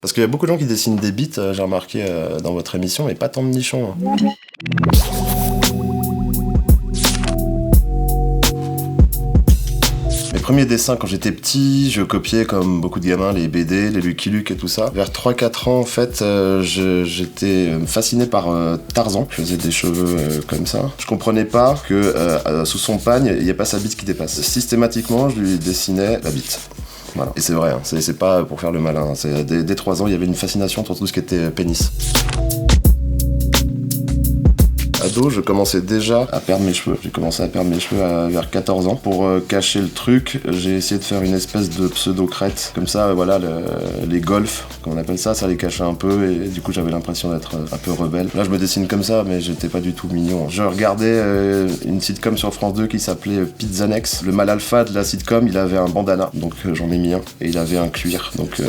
Parce qu'il y a beaucoup de gens qui dessinent des beats, j'ai remarqué dans votre émission, mais pas tant de nichons. Hein. Mes premiers dessins, quand j'étais petit, je copiais comme beaucoup de gamins les BD, les Lucky Luke et tout ça. Vers 3-4 ans, en fait, j'étais fasciné par Tarzan. Je faisais des cheveux comme ça. Je comprenais pas que sous son pagne, il n'y a pas sa bite qui dépasse. Systématiquement, je lui dessinais la bite. Voilà. Et c'est vrai, hein. C'est pas pour faire le malin. Hein. Dès 3 ans, il y avait une fascination pour tout ce qui était pénis. Ado, je commençais déjà à perdre mes cheveux. J'ai commencé à perdre mes cheveux vers 14 ans. Pour cacher le truc, j'ai essayé de faire une espèce de pseudo-crête. Comme ça, voilà, les golfs, comme on appelle ça les cachait un peu et du coup j'avais l'impression d'être un peu rebelle. Là, je me dessine comme ça, mais j'étais pas du tout mignon. Je regardais une sitcom sur France 2 qui s'appelait Pizzanex. Le mâle alpha de la sitcom, il avait un bandana, donc j'en ai mis un. Et il avait un cuir, donc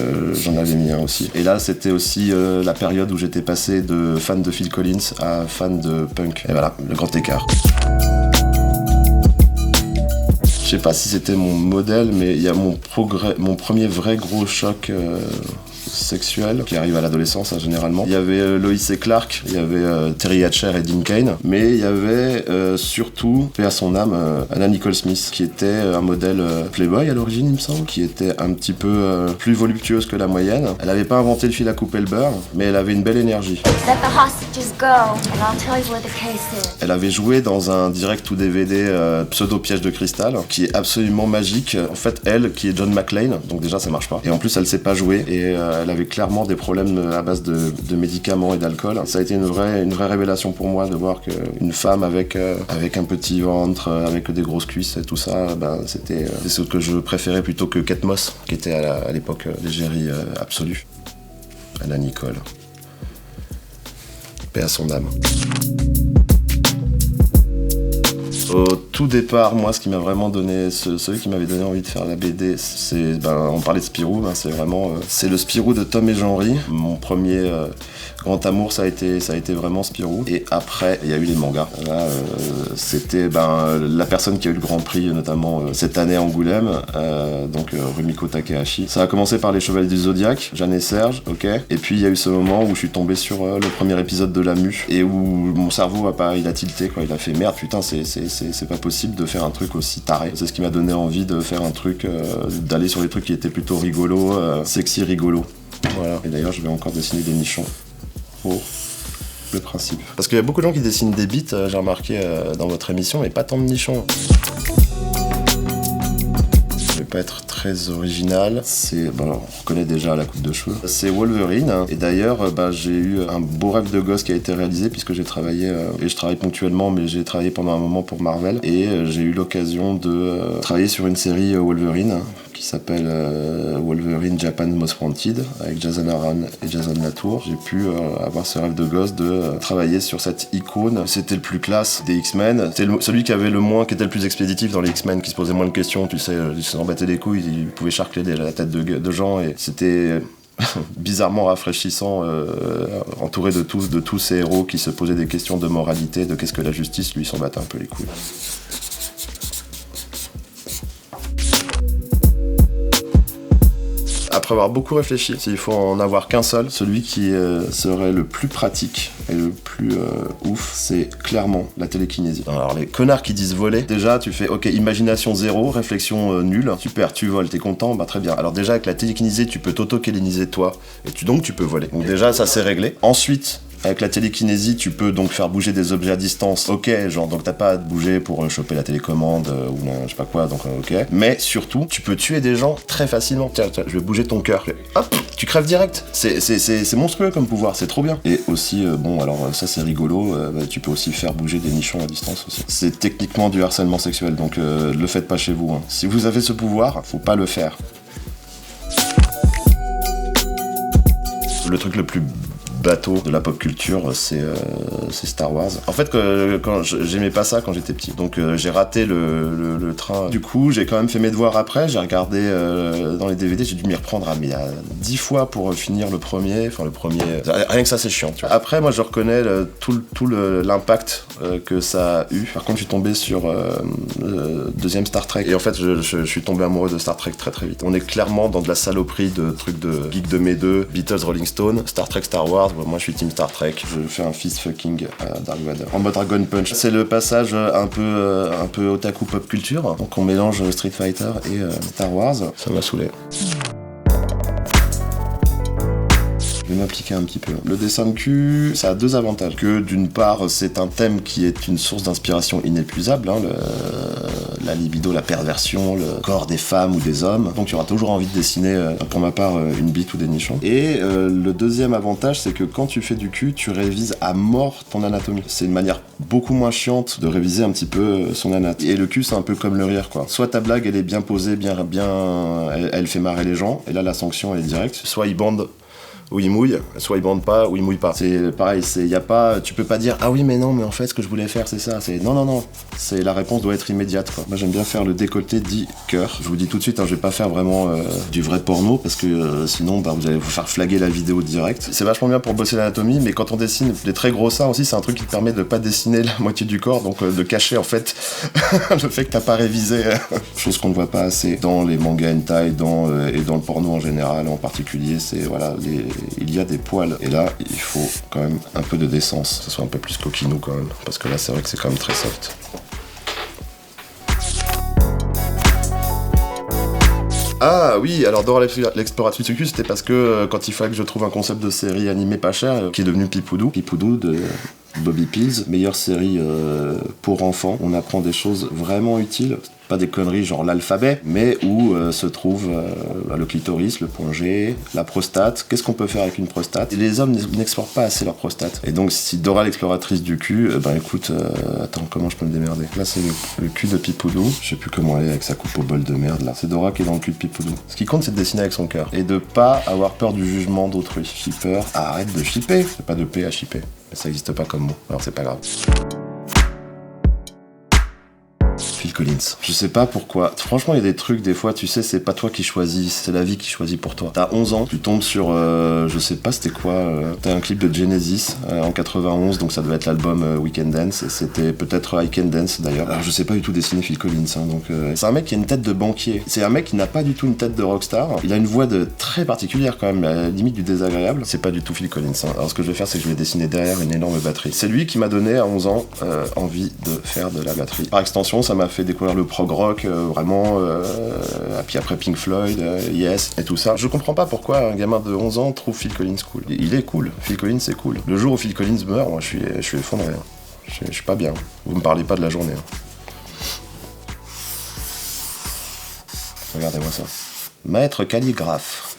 j'en avais mis un aussi. Et là, c'était aussi la période où j'étais passé de fan de Phil Collins à fan de punk. Et voilà, le grand écart. Je sais pas si c'était mon modèle, mais il y a mon premier vrai gros choc sexuel qui arrive à l'adolescence, hein, généralement. Il y avait Lois et Clark, il y avait Terry Hatcher et Dean Cain, mais il y avait surtout, paix à son âme, Anna Nicole Smith, qui était un modèle Playboy à l'origine, il me semble, qui était un petit peu plus voluptueuse que la moyenne. Elle n'avait pas inventé le fil à couper le beurre, mais elle avait une belle énergie. Elle avait joué dans un direct ou DVD pseudo piège de cristal, qui est absolument magique. En fait, elle, qui est John McClane, donc déjà ça marche pas. Et en plus, elle sait pas jouer, et elle avait clairement des problèmes à base de médicaments et d'alcool. Ça a été une vraie révélation pour moi de voir qu'une femme avec un petit ventre, avec des grosses cuisses et tout ça, c'était ce que je préférais plutôt que Kate Moss, qui était à l'époque l'égérie absolue. Anna Nicole. Paix à son âme. Au tout départ, moi, ce qui m'a vraiment donné, celui qui m'avait donné envie de faire la BD, c'est, on parlait de Spirou, c'est vraiment, c'est le Spirou de Tom et Jean-Ry. Mon premier grand amour, ça a été vraiment Spirou. Et après, il y a eu les mangas. Là, c'était la personne qui a eu le Grand Prix, notamment cette année à Angoulême, donc Rumiko Takahashi. Ça a commencé par les Chevaliers du Zodiaque, Jeanne et Serge, ok. Et puis il y a eu ce moment où je suis tombé sur le premier épisode de La Mue et où mon cerveau il a tilté, quoi. Il a fait merde, putain, c'est pas possible de faire un truc aussi taré. C'est ce qui m'a donné envie de faire un truc, d'aller sur les trucs qui étaient plutôt rigolos, sexy rigolo. Voilà. Et d'ailleurs, je vais encore dessiner des nichons. Oh, le principe. Parce qu'il y a beaucoup de gens qui dessinent des beats, j'ai remarqué dans votre émission, mais pas tant de nichons. Je vais pas être très original, on reconnaît déjà la coupe de cheveux. C'est Wolverine, et d'ailleurs j'ai eu un beau rêve de gosse qui a été réalisé puisque j'ai travaillé, et je travaille ponctuellement, mais j'ai travaillé pendant un moment pour Marvel, et j'ai eu l'occasion de travailler sur une série Wolverine qui s'appelle Wolverine Japan Most Wanted avec Jason Aaron et Jason Latour. J'ai pu avoir ce rêve de gosse de travailler sur cette icône. C'était le plus classe des X-Men. C'était celui qui avait qui était le plus expéditif dans les X-Men, qui se posait moins de questions, tu sais, il s'en battait les couilles, il pouvait charcler la tête de gens, et c'était bizarrement rafraîchissant, entouré de tous ces héros qui se posaient des questions de moralité, de qu'est-ce que la justice, lui, il s'en battait un peu les couilles. Après avoir beaucoup réfléchi, s'il faut en avoir qu'un seul, celui qui serait le plus pratique et le plus ouf, c'est clairement la télékinésie. Alors les connards qui disent voler, déjà tu fais ok, imagination zéro, réflexion nulle, super, tu voles, t'es content, très bien. Alors déjà avec la télékinésie, tu peux t'auto-kéléniser toi, et donc tu peux voler. Donc déjà ça c'est réglé. Ensuite, avec la télékinésie, tu peux donc faire bouger des objets à distance. Ok, donc t'as pas à te bouger pour choper la télécommande ou je sais pas quoi, donc ok. Mais surtout, tu peux tuer des gens très facilement. Tiens, je vais bouger ton cœur. Hop, tu crèves direct. C'est monstrueux comme pouvoir, c'est trop bien. Et aussi, ça c'est rigolo, tu peux aussi faire bouger des nichons à distance aussi. C'est techniquement du harcèlement sexuel, donc le faites pas chez vous. Hein. Si vous avez ce pouvoir, faut pas le faire. Le truc le plus bateau de la pop culture, c'est Star Wars. En fait, quand j'aimais pas ça quand j'étais petit, donc j'ai raté le train. Du coup, j'ai quand même fait mes devoirs après, j'ai regardé dans les DVD, j'ai dû m'y reprendre à 10 fois pour finir le premier. Rien que ça, c'est chiant. Tu vois. Après, moi, je reconnais tout l'impact que ça a eu. Par contre, je suis tombé sur le deuxième Star Trek. Et en fait, je suis tombé amoureux de Star Trek très très vite. On est clairement dans de la saloperie de trucs de Geek de mes deux, Beatles, Rolling Stone, Star Trek, Star Wars. Moi, je suis Team Star Trek. Je fais un fist fucking à Dark Vador. En mode Dragon Punch. C'est le passage un peu otaku pop culture. Donc, on mélange Street Fighter et Star Wars. Ça m'a saoulé. Je vais m'appliquer un petit peu. Le dessin de cul, ça a deux avantages. Que d'une part, c'est un thème qui est une source d'inspiration inépuisable, hein, la libido, la perversion, le corps des femmes ou des hommes. Donc tu auras toujours envie de dessiner, pour ma part, une bite ou des nichons. Et le deuxième avantage, c'est que quand tu fais du cul, tu révises à mort ton anatomie. C'est une manière beaucoup moins chiante de réviser un petit peu son anatomie. Et le cul, c'est un peu comme le rire, quoi. Soit ta blague, elle est bien posée, elle fait marrer les gens, et là, la sanction, elle est directe. Soit ils bandent ou il mouille, soit il bande pas, ou il mouille pas. C'est pareil, tu peux pas dire ah oui mais non, mais en fait ce que je voulais faire c'est ça. C'est non, c'est la réponse doit être immédiate, quoi. Moi j'aime bien faire le décolleté dit cœur. Je vous dis tout de suite, hein, je vais pas faire vraiment du vrai porno parce que sinon vous allez vous faire flaguer la vidéo direct. C'est vachement bien pour bosser l'anatomie, mais quand on dessine des très gros seins aussi, c'est un truc qui te permet de pas dessiner la moitié du corps, donc de cacher en fait le fait que t'as pas révisé. Chose qu'on ne voit pas assez dans les mangas hentai, et dans le porno en général, en particulier, c'est voilà il y a des poils. Et là, il faut quand même un peu de décence, que ce soit un peu plus coquinou quand même, parce que là, c'est vrai que c'est quand même très soft. Ah oui, alors Dora l'exploratrice du cul, c'était parce que quand il fallait que je trouve un concept de série animée pas cher, qui est devenu Pipoudou de Bobby Pills, meilleure série pour enfants. On apprend des choses vraiment utiles, pas des conneries genre l'alphabet, mais où se trouve le clitoris, le point G, la prostate. Qu'est-ce qu'on peut faire avec une prostate? Et les hommes n'explorent pas assez leur prostate. Et donc si Dora l'exploratrice du cul, écoute, attends, comment je peux me démerder? Là c'est le cul de Pipoudou, je sais plus comment elle est avec sa coupe au bol de merde là. C'est Dora qui est dans le cul de Pipoudou. Ce qui compte c'est de dessiner avec son cœur et de pas avoir peur du jugement d'autrui. Shipper, arrête de shipper, c'est pas de P à shipper. Mais ça n'existe pas comme mot, alors c'est pas grave. Phil Collins. Je sais pas pourquoi. Franchement, il y a des trucs, des fois, tu sais, c'est pas toi qui choisis, c'est la vie qui choisit pour toi. T'as 11 ans, tu tombes sur, je sais pas c'était quoi, t'as un clip de Genesis en 91, donc ça devait être l'album Weekend Dance, et c'était peut-être I Can Dance d'ailleurs. Alors je sais pas du tout dessiner Phil Collins, hein, donc c'est un mec qui a une tête de banquier. C'est un mec qui n'a pas du tout une tête de rockstar. Il a une voix très particulière quand même, à la limite du désagréable. C'est pas du tout Phil Collins. Hein. Alors ce que je vais faire, c'est que je vais dessiner derrière une énorme batterie. C'est lui qui m'a donné à 11 ans envie de faire de la batterie. Par extension, ça m'a fait découvrir le prog rock, vraiment, et puis après Pink Floyd, Yes, et tout ça. Je comprends pas pourquoi un gamin de 11 ans trouve Phil Collins cool. Il est cool, Phil Collins c'est cool. Le jour où Phil Collins meurt, moi je suis effondré. Hein. Je suis pas bien. Vous me parlez pas de la journée. Hein. Regardez-moi ça. Maître calligraphe.